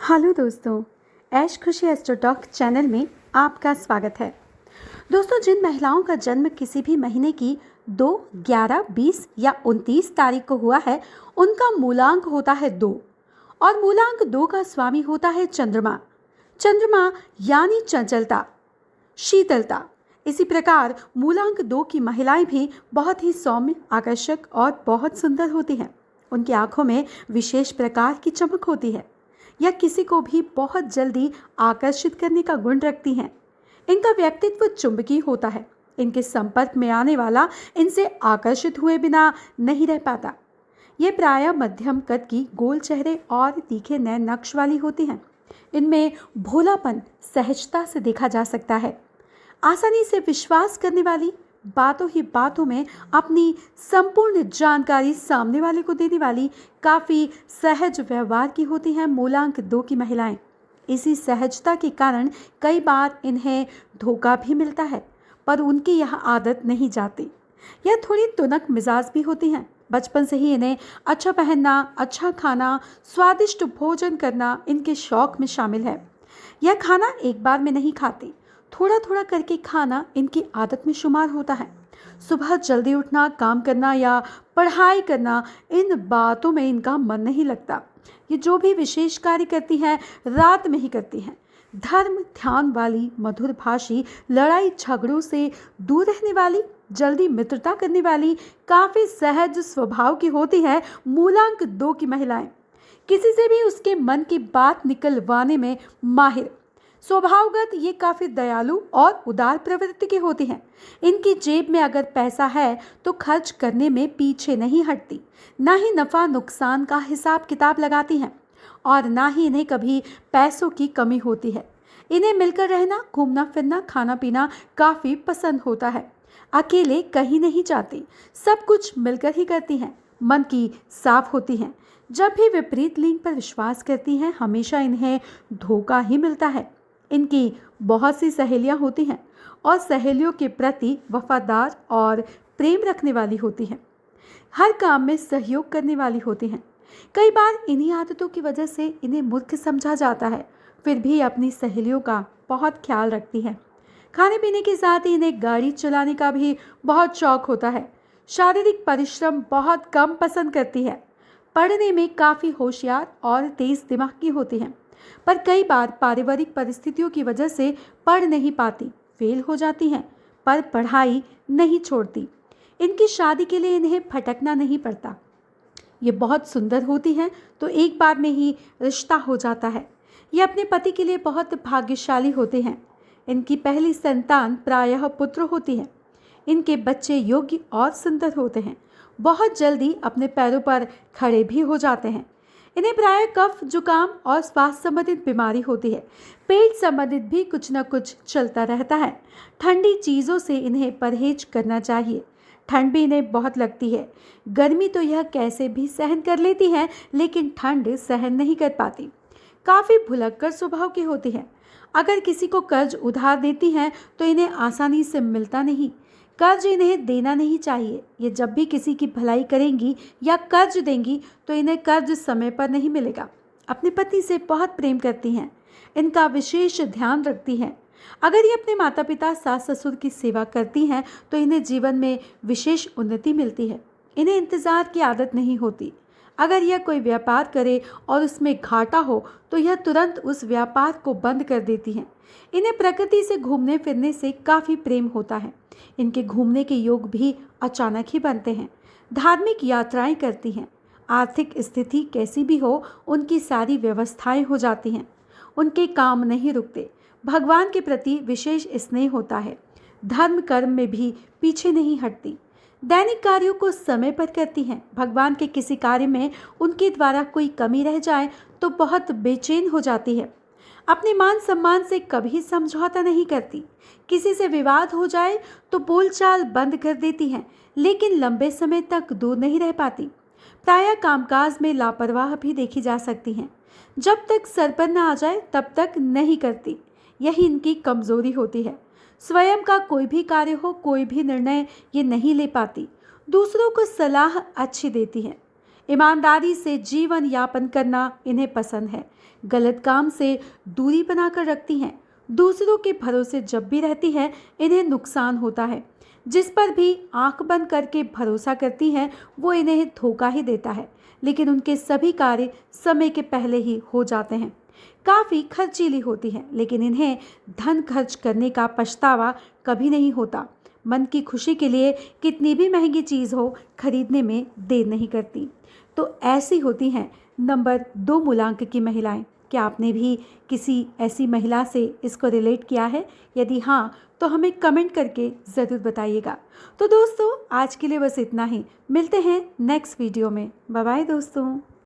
Hello दोस्तों, ऐश खुशी astro talk channel में आपका स्वागत है। दोस्तों, जिन महिलाओं का जन्म किसी भी महीने की 2, 11, 20 या 29 तारीख को हुआ है, उनका मूलांक होता है 2 और मूलांक 2 का स्वामी होता है चंद्रमा। चंद्रमा यानी चंचलता, शीतलता। इसी प्रकार मूलांक 2 की महिलाएं भी बहुत ही सौम्य, आकर्षक और बहुत सुंदर होती हैं। उनकी आंखों में विशेष प्रकार की चमक होती है। यह किसी को भी बहुत जल्दी आकर्षित करने का गुण रखती हैं। इनका व्यक्तित्व चुंबकीय होता है। इनके संपर्क में आने वाला इनसे आकर्षित हुए बिना नहीं रह पाता। ये प्रायः मध्यम कद की, गोल चेहरे और तीखे नैन नक्श वाली होती हैं। इनमें भोलापन, सहजता से देखा जा सकता है। आसानी से विश्वास करने वाली, बातों ही बातों में अपनी संपूर्ण जानकारी सामने वाले को देने वाली, काफ़ी सहज व्यवहार की होती हैं मूलांक 2 की महिलाएं। इसी सहजता के कारण कई बार इन्हें धोखा भी मिलता है, पर उनकी यह आदत नहीं जाती। यह थोड़ी तुनक मिजाज भी होती हैं। बचपन से ही इन्हें अच्छा पहनना, अच्छा खाना, स्वादिष्ट भोजन करना इनके शौक में शामिल है। यह खाना एक बार में नहीं खाती, थोड़ा थोड़ा करके खाना इनकी आदत में शुमार होता है। सुबह जल्दी उठना, काम करना या पढ़ाई करना, इन बातों में इनका मन नहीं लगता। ये जो भी विशेष कार्य करती हैं, रात में ही करती हैं। धर्म ध्यान वाली, मधुर भाषी, लड़ाई झगड़ों से दूर रहने वाली, जल्दी मित्रता करने वाली, काफ़ी सहज स्वभाव की होती है मूलांक 2 की महिलाएं। किसी से भी उसके मन की बात निकलवाने में माहिर। स्वभावगत ये काफ़ी दयालु और उदार प्रवृत्ति की होती हैं। इनकी जेब में अगर पैसा है तो खर्च करने में पीछे नहीं हटती। ना ही नफ़ा नुकसान का हिसाब किताब लगाती हैं और ना ही इन्हें कभी पैसों की कमी होती है। इन्हें मिलकर रहना, घूमना फिरना, खाना पीना काफ़ी पसंद होता है। अकेले कहीं नहीं जाती, सब कुछ मिलकर ही करती हैं। मन की साफ होती हैं। जब भी विपरीत लिंग पर विश्वास करती हैं, हमेशा इन्हें धोखा ही मिलता है। इनकी बहुत सी सहेलियां होती हैं और सहेलियों के प्रति वफादार और प्रेम रखने वाली होती हैं। हर काम में सहयोग करने वाली होती हैं। कई बार इन्हीं आदतों की वजह से इन्हें मूर्ख समझा जाता है, फिर भी अपनी सहेलियों का बहुत ख्याल रखती हैं। खाने पीने के साथ ही इन्हें गाड़ी चलाने का भी बहुत शौक होता है। शारीरिक परिश्रम बहुत कम पसंद करती है। पढ़ने में काफ़ी होशियार और तेज दिमाग की होती हैं, पर कई बार पारिवारिक परिस्थितियों की वजह से पढ़ नहीं पाती, फेल हो जाती हैं, पर पढ़ाई नहीं छोड़ती। इनकी शादी के लिए इन्हें भटकना नहीं पड़ता। ये बहुत सुंदर होती हैं तो एक बार में ही रिश्ता हो जाता है। ये अपने पति के लिए बहुत भाग्यशाली होते हैं। इनकी पहली संतान प्रायः पुत्र होती है। इनके बच्चे योग्य और सुंदर होते हैं। बहुत जल्दी अपने पैरों पर खड़े भी हो जाते हैं। इन्हें प्रायः कफ, जुकाम और श्वास संबंधित बीमारी होती है। पेट संबंधित भी कुछ न कुछ चलता रहता है। ठंडी चीज़ों से इन्हें परहेज करना चाहिए। ठंड भी इन्हें बहुत लगती है। गर्मी तो यह कैसे भी सहन कर लेती हैं, लेकिन ठंड सहन नहीं कर पाती। काफ़ी भुलक्कड़ स्वभाव की होती है। अगर किसी को कर्ज उधार देती हैं तो इन्हें आसानी से मिलता नहीं। कर्ज इन्हें देना नहीं चाहिए। ये जब भी किसी की भलाई करेंगी या कर्ज देंगी तो इन्हें कर्ज समय पर नहीं मिलेगा। अपने पति से बहुत प्रेम करती हैं। इनका विशेष ध्यान रखती हैं। अगर ये अपने माता पिता, सास ससुर की सेवा करती हैं तो इन्हें जीवन में विशेष उन्नति मिलती है। इन्हें इंतज़ार की आदत नहीं होती। अगर यह कोई व्यापार करे और उसमें घाटा हो तो यह तुरंत उस व्यापार को बंद कर देती हैं। इन्हें प्रकृति से घूमने फिरने से काफ़ी प्रेम होता है। इनके घूमने के योग भी अचानक ही बनते हैं। धार्मिक यात्राएं करती हैं। आर्थिक स्थिति कैसी भी हो, उनकी सारी व्यवस्थाएं हो जाती हैं। उनके काम नहीं रुकते। भगवान के प्रति विशेष स्नेह होता है। धर्म कर्म में भी पीछे नहीं हटती। दैनिक कार्यों को समय पर करती हैं। भगवान के किसी कार्य में उनके द्वारा कोई कमी रह जाए तो बहुत बेचैन हो जाती है। अपने मान सम्मान से कभी समझौता नहीं करती। किसी से विवाद हो जाए तो बोलचाल बंद कर देती हैं, लेकिन लंबे समय तक दूर नहीं रह पाती। प्रायः कामकाज में लापरवाह भी देखी जा सकती हैं। जब तक सर पर न आ जाए तब तक नहीं करती। यही इनकी कमजोरी होती है। स्वयं का कोई भी कार्य हो, कोई भी निर्णय ये नहीं ले पाती। दूसरों को सलाह अच्छी देती हैं। ईमानदारी से जीवन यापन करना इन्हें पसंद है। गलत काम से दूरी बनाकर रखती हैं। दूसरों के भरोसे जब भी रहती है इन्हें नुकसान होता है। जिस पर भी आंख बंद करके भरोसा करती हैं वो इन्हें धोखा ही देता है, लेकिन उनके सभी कार्य समय के पहले ही हो जाते हैं। काफ़ी खर्चीली होती हैं, लेकिन इन्हें धन खर्च करने का पछतावा कभी नहीं होता। मन की खुशी के लिए कितनी भी महंगी चीज़ हो खरीदने में देर नहीं करती। तो ऐसी होती हैं नंबर 2 मूलांक की महिलाएं। क्या आपने भी किसी ऐसी महिला से इसको रिलेट किया है? यदि हाँ, तो हमें कमेंट करके ज़रूर बताइएगा। तो दोस्तों, आज के लिए बस इतना ही। मिलते हैं नेक्स्ट वीडियो में। बाय बाय दोस्तों।